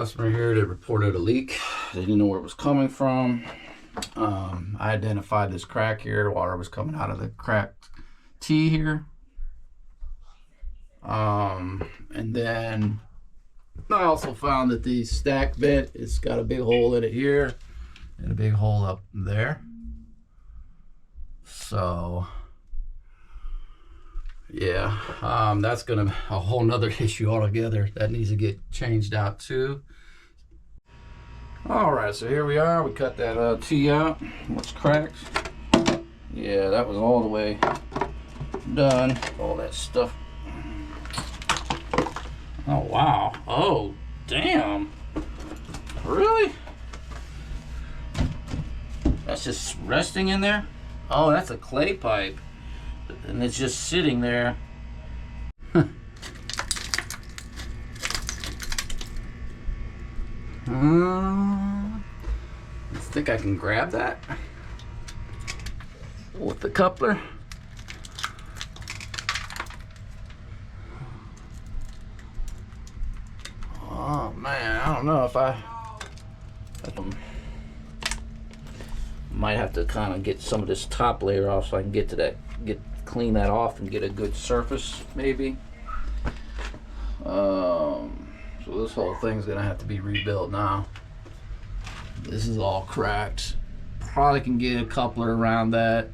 customer here that reported a leak. They didn't know where it was coming from. I identified this crack here. Water was coming out of the cracked T here. And then I also found that the stack vent, it's got a big hole in it here and a big hole up there. So yeah, that's a whole nother issue altogether. That needs to get changed out too. All right, so here we are. We cut that T out. What's cracked? Yeah, that was all the way done. All that stuff. Oh wow. Oh damn. Really? That's just resting in there? Oh, that's a clay pipe. And it's just sitting there. I think I can grab that with the coupler. Oh man, I don't know if I might have to kind of get some of this top layer off so I can get to that, clean that off and get a good surface maybe. So this whole thing's gonna have to be rebuilt now. This is all cracked. Probably can get a coupler around that.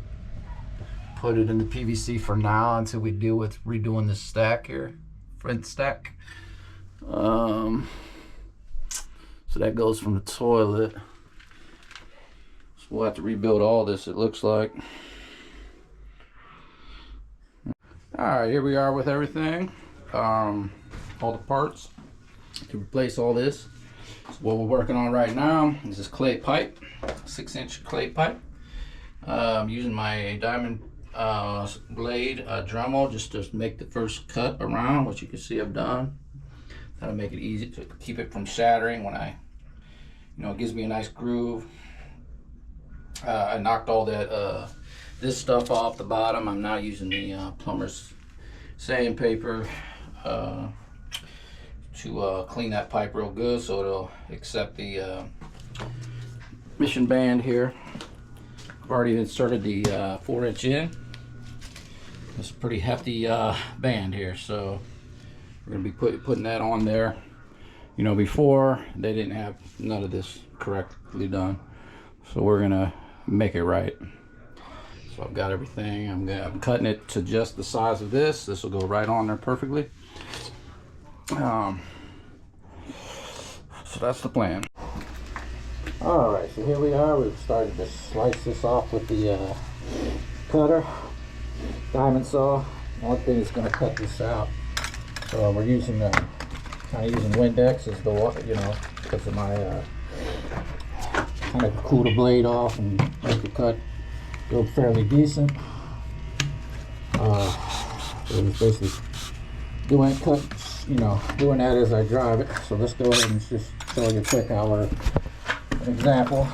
Put it in the PVC for now until we deal with redoing this stack here, front stack. So that goes from the toilet. So we'll have to rebuild all this, it looks like. All right, here we are with everything. All the parts to replace all this. So what we're working on right now is this clay pipe, 6-inch clay pipe. Using my diamond blade Dremel just to make the first cut around, which you can see I've done. That'll make it easy to keep it from shattering when it gives me a nice groove. I knocked all that this stuff off the bottom. I'm now using the plumber's sandpaper to clean that pipe real good so it'll accept the mission band here. I've already inserted the 4-inch in. It's a pretty hefty band here, so we're gonna be putting that on there. Before they didn't have none of this correctly done, so we're gonna make it right. So I've got everything. I'm cutting it to just the size of this. This will go right on there perfectly. So that's the plan. All right, so here we are. We've started to slice this off with the cutter, diamond saw. One thing is going to cut this out. So we're using kind of using Windex as the water, because of my kind of cool the blade off and make the cut go fairly decent. So it's basically doing that as I drive it. So let's go ahead and just show you quick how we're an example.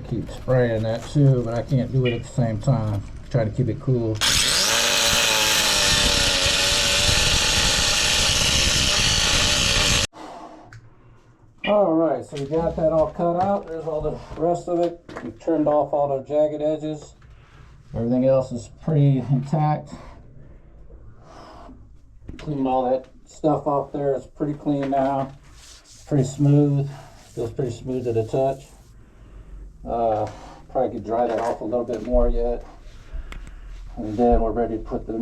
Keep spraying that too, but I can't do it at the same time. Try to keep it cool. Alright, so we got that all cut out. There's all the rest of it. We trimmed off all the jagged edges. Everything else is pretty intact. Cleaned all that stuff off there. It's pretty clean now. Pretty smooth. Feels pretty smooth to the touch. Probably could dry that off a little bit more yet, and then we're ready to put that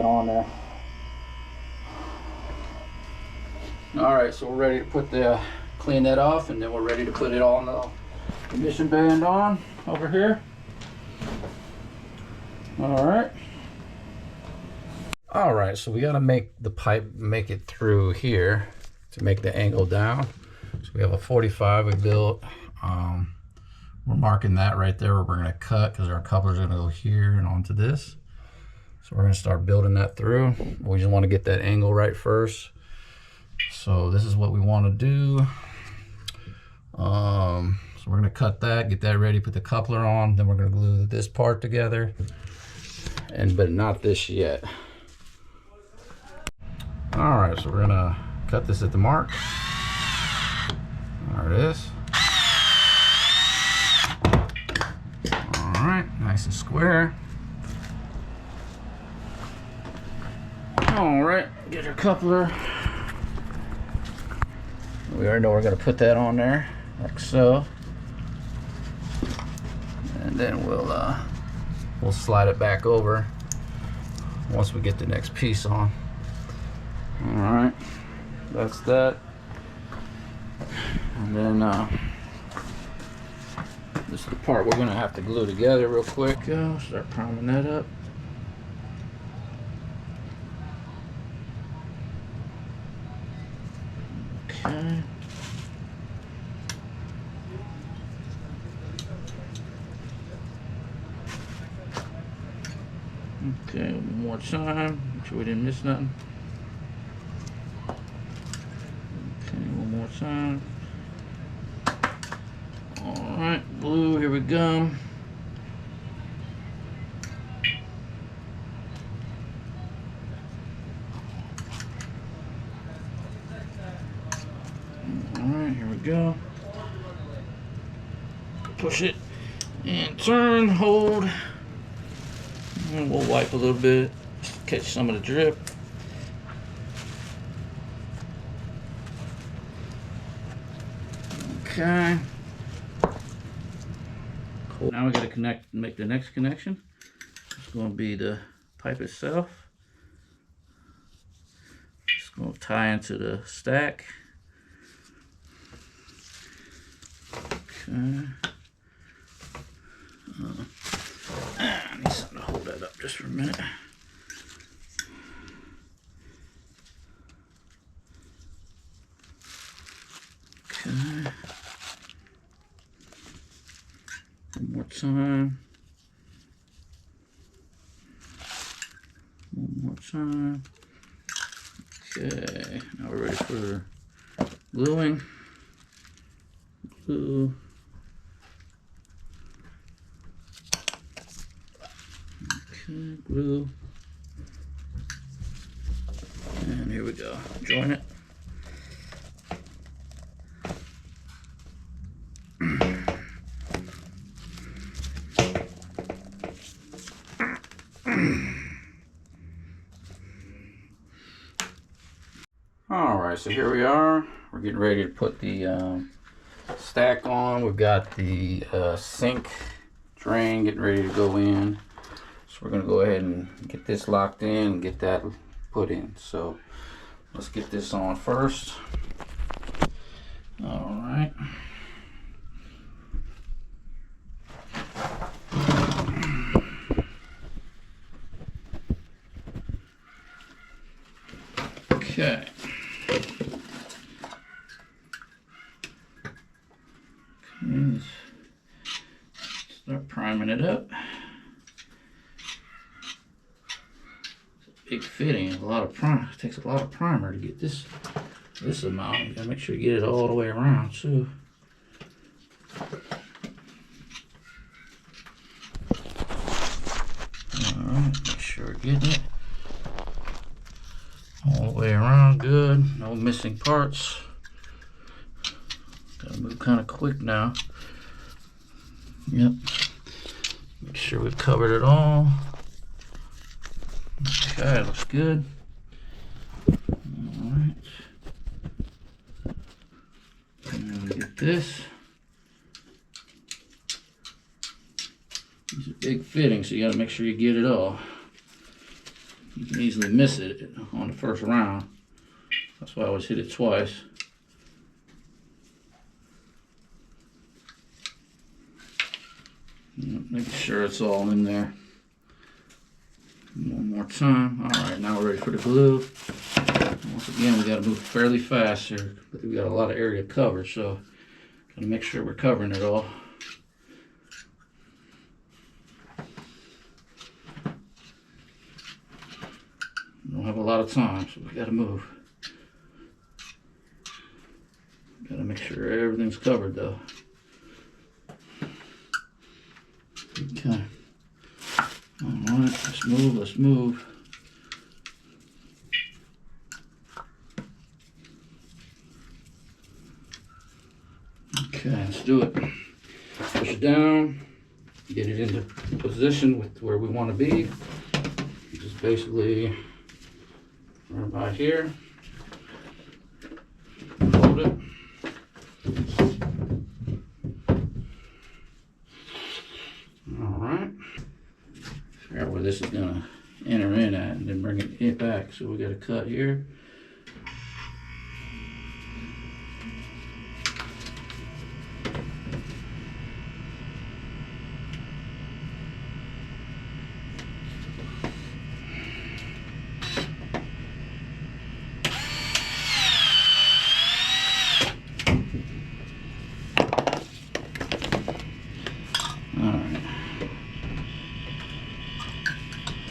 on there. All right, so we're ready to clean that off, and then we're ready to put it on the mission band on over here. All right, so we got to make the pipe make it through here to make the angle down. So we have a 45 we built We're marking that right there where we're going to cut, because our coupler is going to go here and onto this. So we're going to start building that through. We just want to get that angle right first. So this is what we want to do. So we're going to cut that, get that ready, put the coupler on, then we're going to glue this part together, but not this yet. All right, so we're going to cut this at the mark. There it is. All right, nice and square. All right, get our coupler. We already know we're going to put that on there, like so. And then we'll slide it back over once we get the next piece on. All right, that's that. And then this is the part we're going to have to glue together real quick. Start priming that up. Okay. Okay, one more time. Make sure we didn't miss nothing. Okay, one more time. Alright, glue, here we go. Alright, here we go. Push it and turn, hold. And we'll wipe a little bit, just to catch some of the drip. Okay. Cool. Now we got to make the next connection. It's going to be the pipe itself. It's going to tie into the stack. Okay. I need something to hold that up just for a minute. Okay. One more time. One more time. Okay. Now we're ready for gluing. Glue. Okay, glue. And here we go. Join it. Alright, so here we are. We're getting ready to put the stack on. We've got the sink drain getting ready to go in. So we're going to go ahead and get this locked in and get that put in. So let's get this on first. Alright. Okay. Let's start priming it up. Big fitting, a lot of primer. It takes a lot of primer to get this amount. You gotta make sure you get it all the way around too. Alright, make sure we're getting it all the way around. Good. No missing parts. Gotta move kind of quick now. Yep. Make sure we've covered it all. Okay, looks good. Alright. And then we get this. These are big fittings, so you gotta make sure you get it all. You can easily miss it on the first round. That's why I always hit it twice. Making sure it's all in there. One more time. Alright, now we're ready for the glue. Once again, we got to move fairly fast here, but we got a lot of area to cover, so Gotta make sure we're covering it all. We don't have a lot of time, so we gotta move. Gotta make sure everything's covered though. Okay. Alright, let's move. Okay, let's do it. Push it down, get it into position with where we want to be. Just basically right about here. Hold it. Alright. Figure out where this is going to enter in at and then bring it back. So we got a cut here.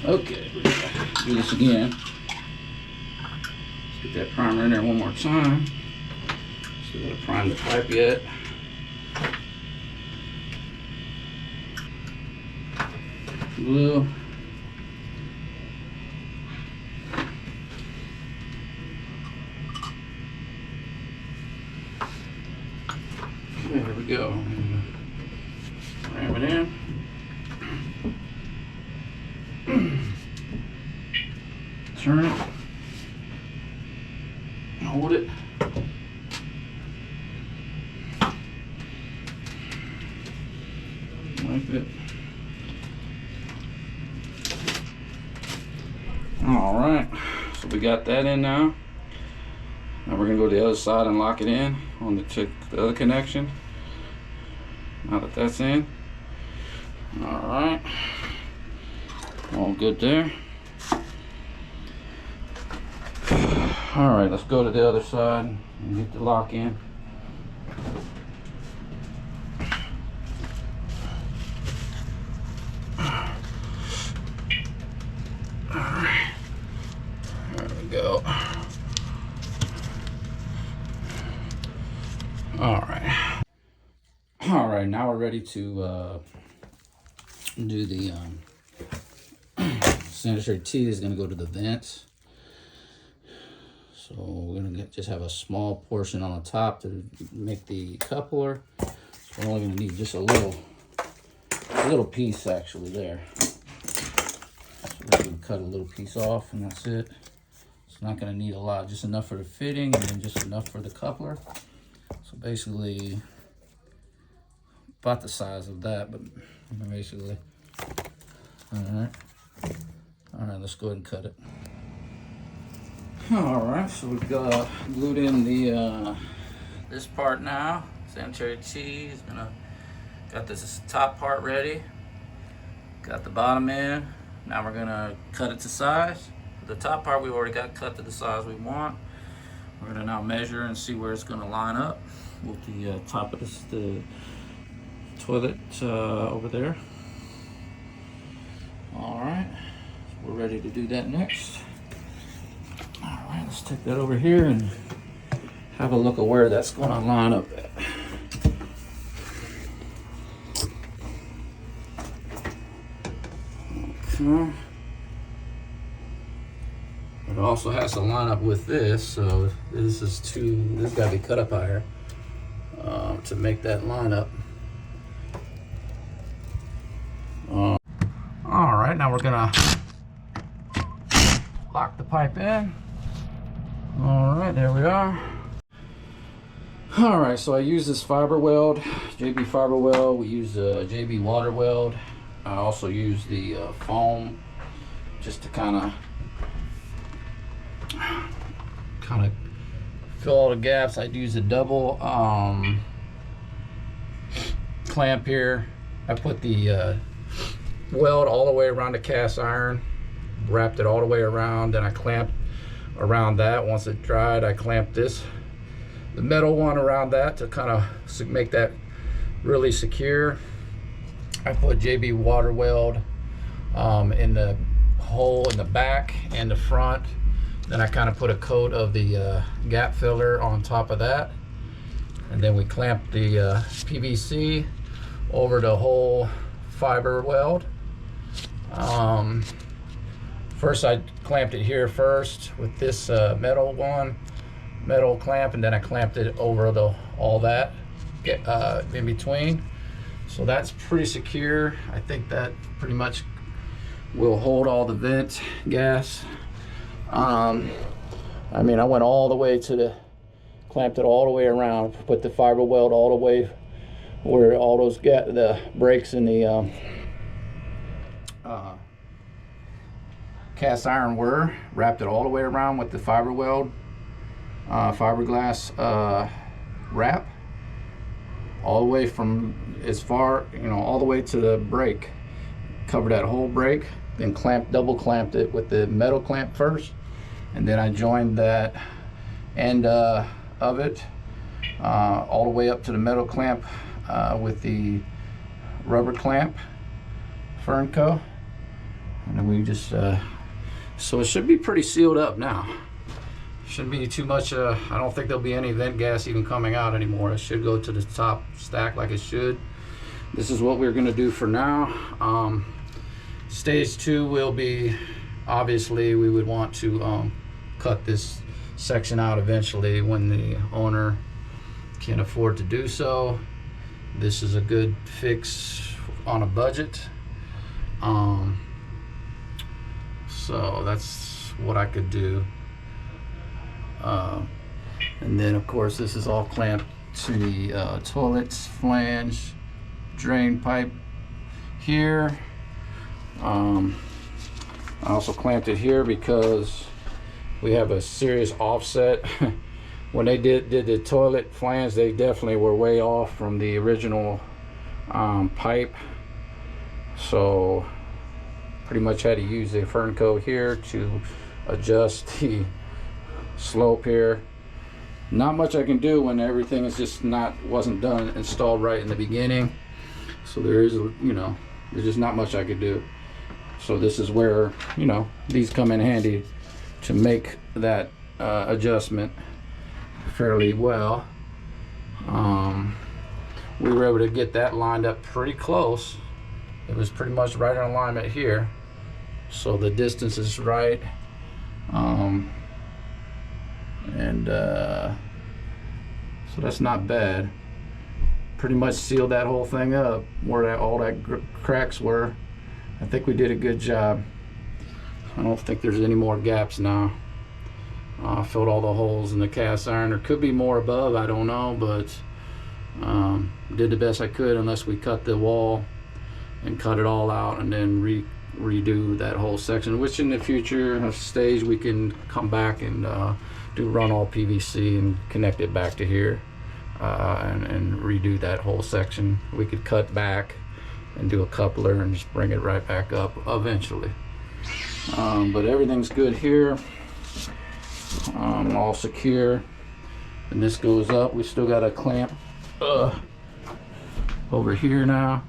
Okay, do this again. Let's get that primer in there one more time. Still gotta prime the pipe yet. Glue. Okay, there we go. Ram it in. Turn it, hold it, wipe it. All right, so we got that in now. Now we're gonna go to the other side and lock it in on the other connection. Now that that's in, all right, all good there. All right, let's go to the other side and get the lock in. All right, there we go. All right, now we're ready to do the sanitary tee is gonna go to the vents. So we're gonna just have a small portion on the top to make the coupler. So we're only gonna need just a little piece actually there. So we're gonna cut a little piece off and that's it. It's not gonna need a lot, just enough for the fitting and then just enough for the coupler. So basically about the size of that, but basically. All right, let's go ahead and cut it. All right, so we've got glued in the this part now. Sanitary tee is got this top part ready. Got the bottom in. Now we're gonna cut it to size. The top part we already got cut to the size we want. We're gonna now measure and see where it's gonna line up with the top of the toilet over there. All right, so we're ready to do that next. All right, let's take that over here and have a look at where that's going to line up at. Okay. It also has to line up with this, so this got to be cut up higher to make that line up. All right, now we're gonna lock the pipe in. All right, there we are. All right, so I use this fiber weld, JB fiber weld. We use JB water weld. I also use the foam just to kind of fill all the gaps. I'd use a double clamp here. I put the weld all the way around the cast iron, wrapped it all the way around, then I clamped around that. Once it dried, I clamped this the metal one around that to kind of make that really secure. I put JB water weld in the hole in the back and the front. Then I kind of put a coat of the gap filler on top of that. And then we clamped the PVC over the whole fiber weld. First I clamped it here first with this metal clamp, and then I clamped it over all that in between. So that's pretty secure. I think that pretty much will hold all the vent gas. I mean, I went all the way to clamped it all the way around, put the fiber weld all the way where all those the brakes in the cast iron were, wrapped it all the way around with the fiber weld fiberglass wrap, all the way from as far, you know, all the way to the brake. Covered that whole brake, then double clamped it with the metal clamp first, and then I joined that end of it all the way up to the metal clamp with the rubber clamp Fernco, and then we just so it should be pretty sealed up now. Shouldn't be too much. I don't think there'll be any vent gas even coming out anymore. It should go to the top stack like it should. This is what we're going to do for now. Stage 2 will be, obviously we would want to cut this section out eventually when the owner can afford to do so. This is a good fix on a budget. So that's what I could do. And then of course this is all clamped to the toilets flange drain pipe here. I also clamped it here because we have a serious offset. When they did the toilet flange, they definitely were way off from the original pipe, so pretty much had to use the Fernco here to adjust the slope here. Not much I can do when everything is just wasn't done installed right in the beginning, so there is, you know, there's just not much I could do. So this is where, you know, these come in handy to make that adjustment fairly well. We were able to get that lined up pretty close. It was pretty much right on alignment here, so the distance is right. So that's not bad. Pretty much sealed that whole thing up where all that cracks were. I think we did a good job. I don't think there's any more gaps now. Filled all the holes in the cast iron. There could be more above, I don't know, but did the best I could, unless we cut the wall and cut it all out and then redo that whole section, which in the future stage we can come back and run all PVC and connect it back to here and redo that whole section. We could cut back and do a coupler and just bring it right back up eventually. But everything's good here, all secure. And this goes up. We still got a clamp over here now.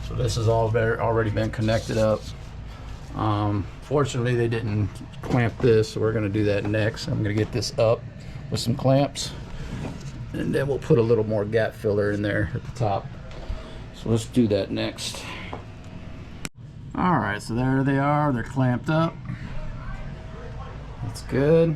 So this has already been connected up. Fortunately they didn't clamp this, so we're going to do that next. I'm going to get this up with some clamps, and then we'll put a little more gap filler in there at the top. So let's do that next. Alright, so there they are. They're clamped up. That's good.